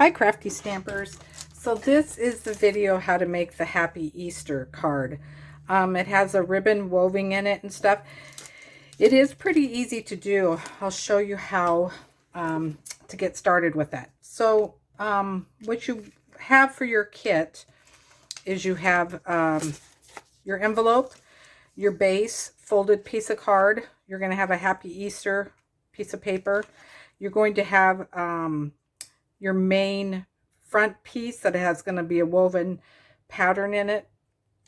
Hi Crafty Stampers. So this is the video how to make the Happy Easter card. It has a ribbon woven in it and stuff. It is pretty easy to do. I'll show you how to get started with that. So what you have for your kit is you have your envelope, your base, folded piece of card. You're going to have a Happy Easter piece of paper. You're going to have your main front piece that has going to be a woven pattern in it.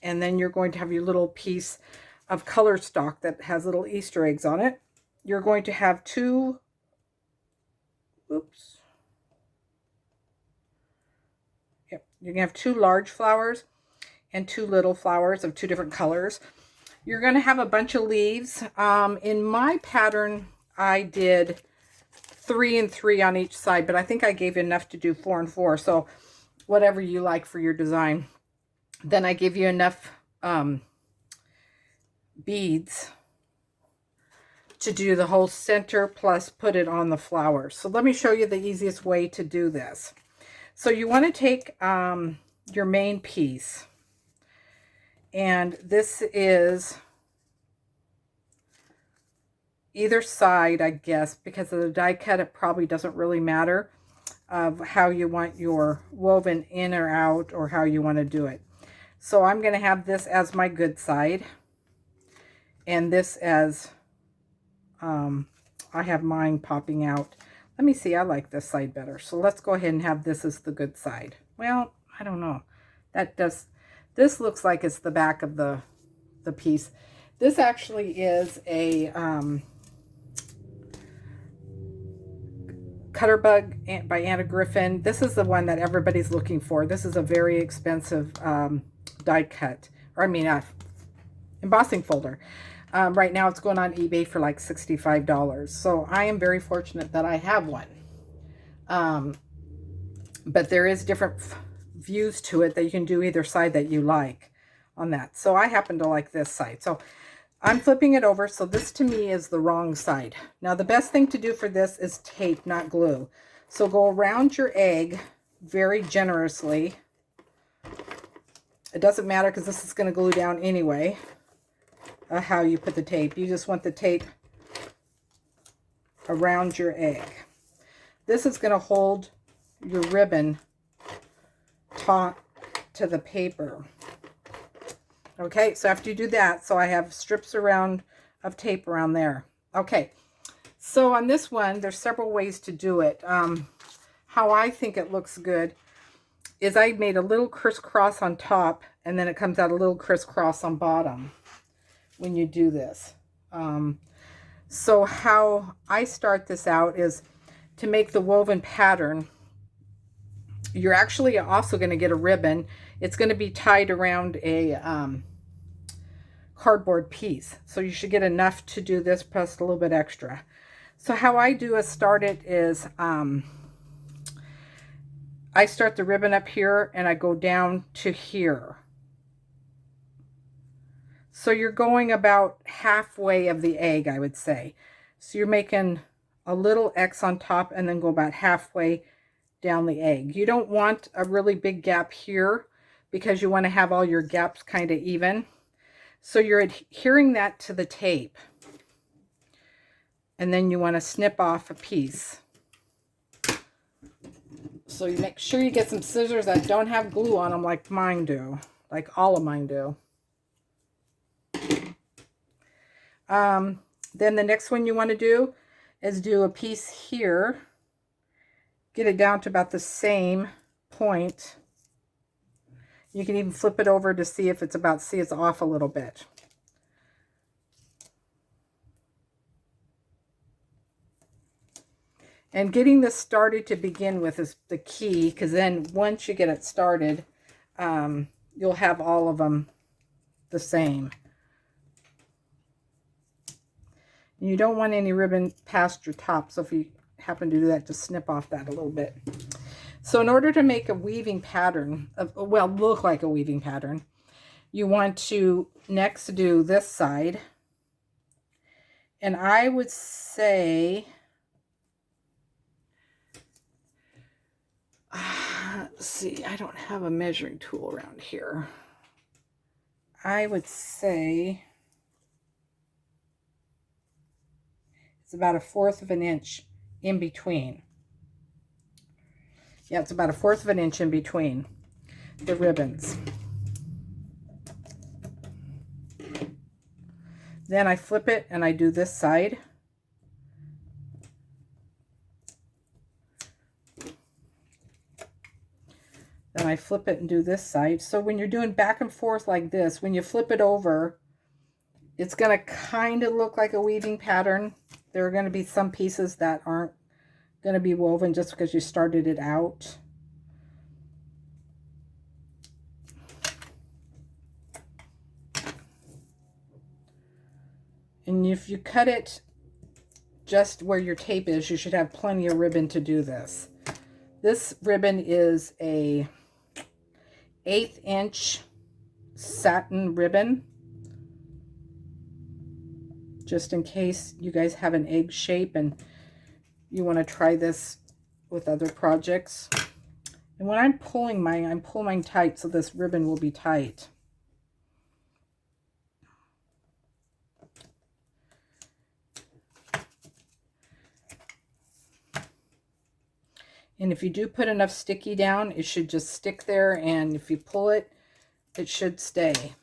And then you're going to have your little piece of color stock that has little Easter eggs on it. You're going to have two, you're going to have two large flowers and two little flowers of two different colors. You're going to have a bunch of leaves. In my pattern, I did 3 and 3 on each side, but I think I gave you enough to do 4 and 4. So whatever you like for your design. Then I give you enough beads to do the whole center plus put it on the flowers. So let me show you the easiest way to do this. So you want to take your main piece, and this is either side, I guess, because of the die cut, it probably doesn't really matter of how you want your woven in or out or how you want to do it. So I'm going to have this as my good side, and this as I have mine popping out. Let me see, I like this side better. So let's go ahead and have this as the good side. Well, I don't know. This looks like it's the back of the piece. This actually is a Cutterbug by Anna Griffin. This is the one that everybody's looking for. This is a very expensive die cut, or I mean embossing folder. Right now it's going on eBay for like $65. So I am very fortunate that I have one. But there is different views to it that you can do either side that you like on that. So I happen to like this side. So I'm flipping it over. So this to me is the wrong side. Now the best thing to do for this is tape, not glue. So go around your egg very generously. It doesn't matter because this is going to glue down anyway. How you put the tape. You just want the tape around your egg. This is going to hold your ribbon taut to the paper. Okay, so after you do that, so I have strips around of tape around there. Okay, so on this one, there's several ways to do it. How I think it looks good is I made a little crisscross on top, and then it comes out a little crisscross on bottom when you do this. So how I start this out is to make the woven pattern. You're actually also going to get a ribbon. It's going to be tied around a cardboard piece. So you should get enough to do this plus a little bit extra. So how I do is start it is I start the ribbon up here and I go down to here. So you're going about halfway of the egg, I would say. So you're making a little X on top and then go about halfway down the egg. You don't want a really big gap here because you want to have all your gaps kind of even. So you're adhering that to the tape. And then you want to snip off a piece. So you make sure you get some scissors that don't have glue on them like mine do. Like all of mine do. Then the next one you want to do is do a piece here. Get it down to about the same point. You can even flip it over to see if it's it's off a little bit. And getting this started to begin with is the key, because then once you get it started, you'll have all of them the same. You don't want any ribbon past your top, so if you happen to do that, just snip off that a little bit. So in order to make a weaving pattern, well, look like a weaving pattern, you want to next do this side. And I would say let's see, I don't have a measuring tool around here. I would say it's about 1/4 of an inch in between. Yeah, it's about 1/4 of an inch in between the ribbons. Then I flip it and I do this side. Then I flip it and do this side. So when you're doing back and forth like this, when you flip it over, it's going to kind of look like a weaving pattern. There are going to be some pieces that aren't going to be woven just because you started it out. And if you cut it just where your tape is, you should have plenty of ribbon to do this. This ribbon is a 1/8 inch satin ribbon, just in case you guys have an egg shape and you want to try this with other projects. And when I'm pulling mine, I'm pulling mine tight so this ribbon will be tight. And if you do put enough sticky down, it should just stick there, and if you pull it, it should stay.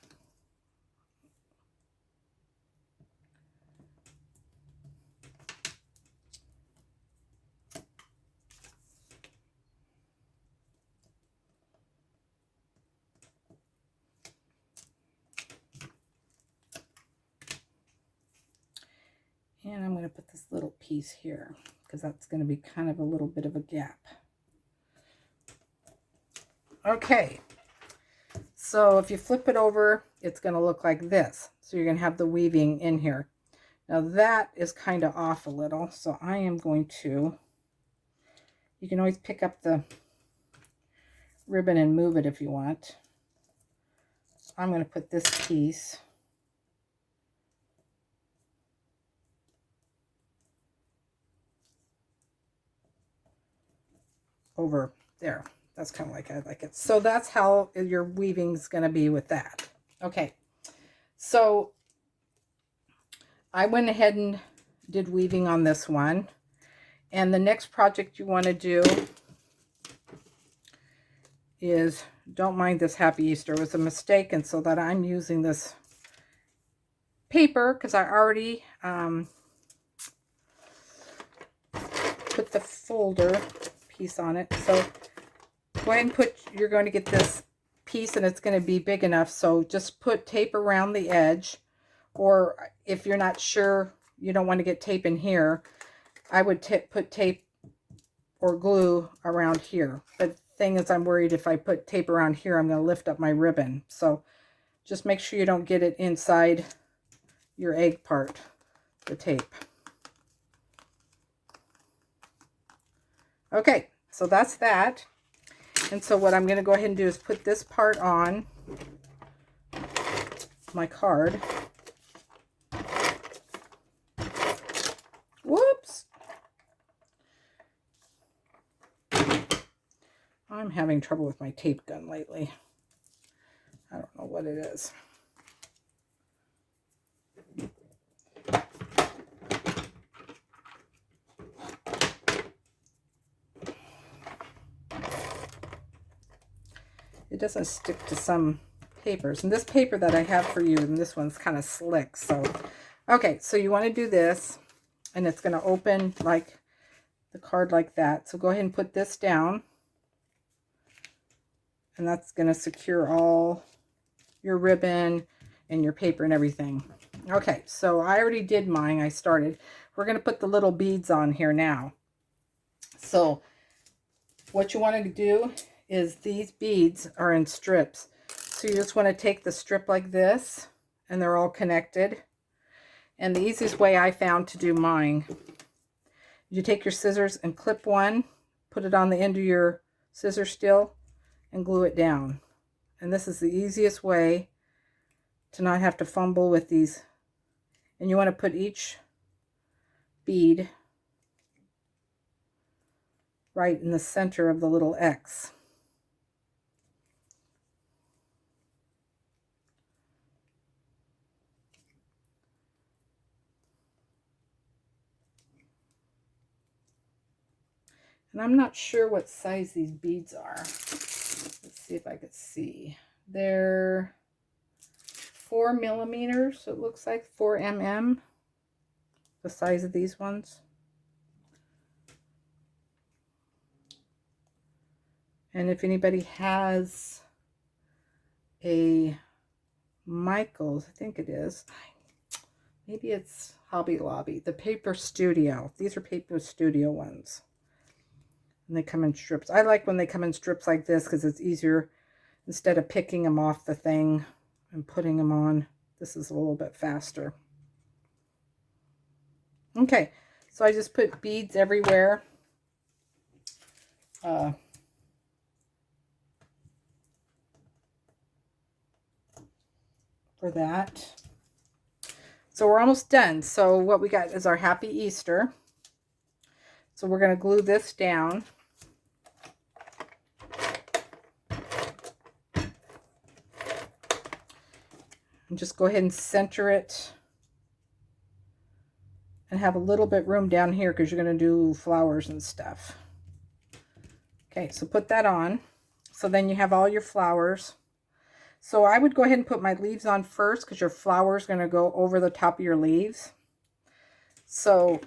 And I'm going to put this little piece here because that's going to be kind of a little bit of a gap. Okay, so if you flip it over, it's going to look like this. So you're going to have the weaving in here. Now that is kind of off a little, so I am going to, you can always pick up the ribbon and move it if you want. I'm going to put this piece over there. That's kind of like I like it. So that's how your weaving's going to be with that. Okay, so I went ahead and did weaving on this one. And the next project you want to do is, don't mind this Happy Easter, it was a mistake, and so that I'm using this paper because I already put the folder piece on it. So go ahead and put, you're going to get this piece and it's going to be big enough, so just put tape around the edge, or if you're not sure, you don't want to get tape in here, I would put tape or glue around here. But the thing is, I'm worried if I put tape around here, I'm going to lift up my ribbon. So just make sure you don't get it inside your egg part, the tape. Okay, so that's that. And so what I'm going to go ahead and do is put this part on my card. Whoops. I'm having trouble with my tape gun lately. I don't know what it is. It doesn't stick to some papers. And this paper that I have for you, and this one's kind of slick. So, okay, so you want to do this, and it's going to open like the card like that. So go ahead and put this down. And that's going to secure all your ribbon and your paper and everything. Okay, so I already did mine. I started. We're going to put the little beads on here now. So what you want to do is, these beads are in strips. So you just want to take the strip like this, and they're all connected. And the easiest way I found to do mine, you take your scissors and clip one, put it on the end of your scissor steel, and glue it down. And this is the easiest way to not have to fumble with these. And you want to put each bead right in the center of the little X. And I'm not sure what size these beads are. Let's see if I could see. They're 4 millimeters, it looks like 4 mm, the size of these ones. And if anybody has a Michaels, I think it is, maybe it's Hobby Lobby, the Paper Studio. These are Paper Studio ones. And they come in strips. I like when they come in strips like this because it's easier instead of picking them off the thing and putting them on. This is a little bit faster. Okay, so I just put beads everywhere. For that. So we're almost done. So what we got is our Happy Easter. So we're going to glue this down. And just go ahead and center it. And have a little bit room down here because you're going to do flowers and stuff. Okay, so put that on. So then you have all your flowers. So I would go ahead and put my leaves on first because your flower is going to go over the top of your leaves. So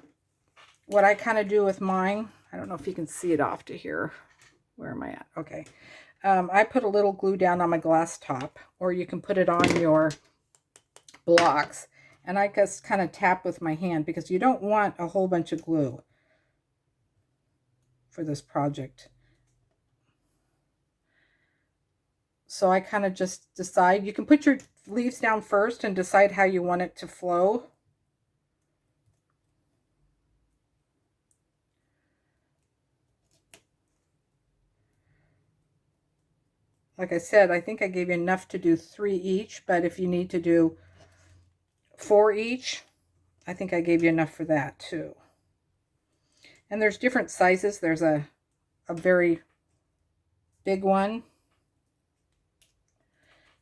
what I kind of do with mine, I don't know if you can see it off to here. Where am I at? Okay. I put a little glue down on my glass top, or you can put it on your blocks. And I just kind of tap with my hand because you don't want a whole bunch of glue for this project. So I kind of just decide, you can put your leaves down first and decide how you want it to flow. Like I said, I think I gave you enough to do 3 each, but if you need to do 4 each, I think I gave you enough for that too. And there's different sizes. There's a very big one.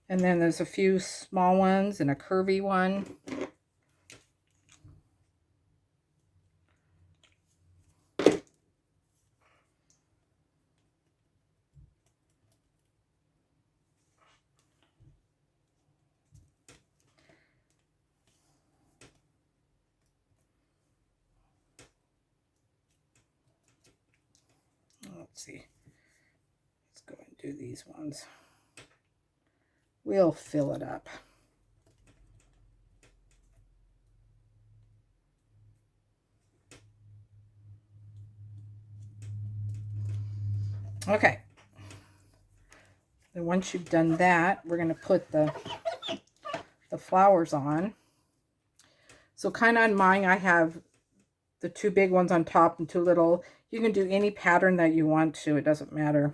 And then there's a few small ones and a curvy one. Let's see. Let's go and do these ones. We'll fill it up. Okay. Then once you've done that, we're going to put the flowers on. So kind of on mine, I have the 2 big ones on top and 2 little. You can do any pattern that you want to. It doesn't matter.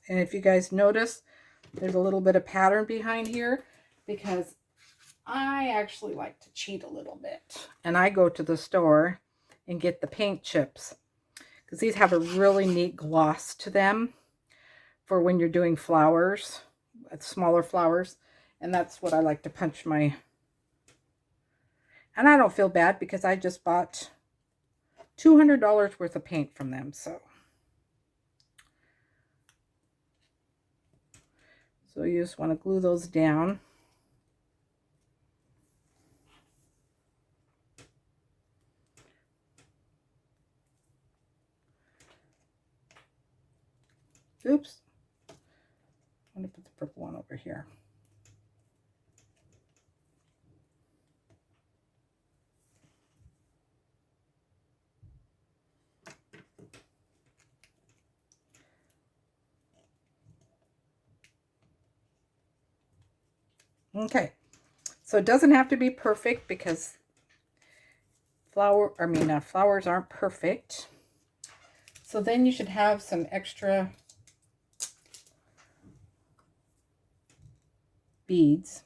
And if you guys notice, there's a little bit of pattern behind here because I actually like to cheat a little bit. And I go to the store and get the paint chips because these have a really neat gloss to them for when you're doing flowers, smaller flowers. And that's what I like to punch my... And I don't feel bad because I just bought $200 worth of paint from them, so you just want to glue those down. Oops. I'm going to put the purple one over here. Okay, so it doesn't have to be perfect because flowers aren't perfect. So then you should have some extra beads,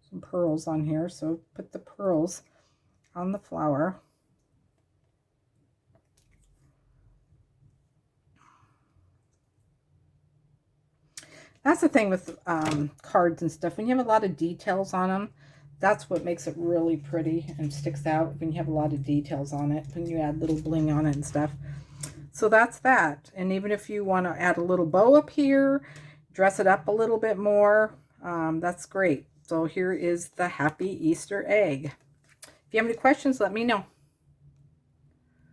some pearls on here. So put the pearls on the flower. That's the thing with cards and stuff. When you have a lot of details on them, that's what makes it really pretty and sticks out, when you have a lot of details on it, when you add little bling on it and stuff. So that's that. And even if you want to add a little bow up here, dress it up a little bit more, that's great. So here is the Happy Easter egg. If you have any questions, let me know.